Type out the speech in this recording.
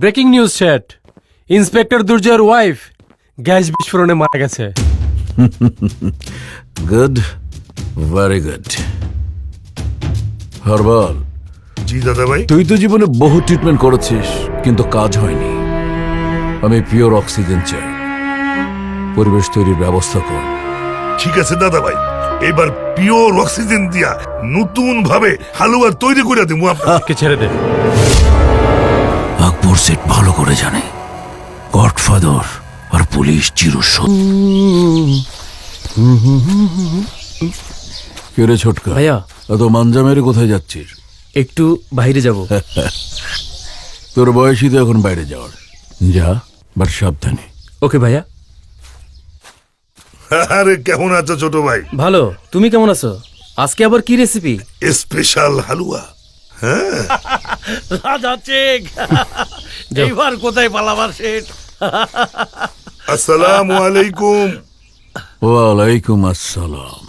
Breaking news chat, inspector দুর্জয়ের wife gas বিস্ফোরণে মারা গেছে। Good, very good. হরবল, জি দাদা ভাই। তুই তো জীবনে বহু ট্রিটমেন্ট করেছিস, কিন্তু কাজ হয়নি। আমি পিওর অক্সিজেন চাই, পরিবেশ তৈরির ব্যবস্থা কর। ঠিক আছে দাদা ভাই, এবার পিওর অক্সিজেন দিয়া নতুন ভাবে হালুয়া তৈরি করে দেবো আপনাকে। কে ছেড়ে দে। আকবর সেট ভালো করে জানে গডফাদার আর পুলিশ কেরে ছোটকা ভাইয়া। এত মাঞ্জা মেরে কোথায় যাচ্ছিস? একটু বাইরে যাব। তোর বয়সই তো এখন বাইরে যাওয়ার। যা, বাট সাবধানে। ওকে ভাইয়া। আরে কেমন আছো ছোট ভাই? ভালো, তুমি কেমন আছো? আজকে আবার কি রেসিপি? স্পেশাল হালুয়া। রাজা চেক এইবার কোথায় পালাবার সেট? আসসালামু আলাইকুম। ওয়ালাইকুম আসসালাম।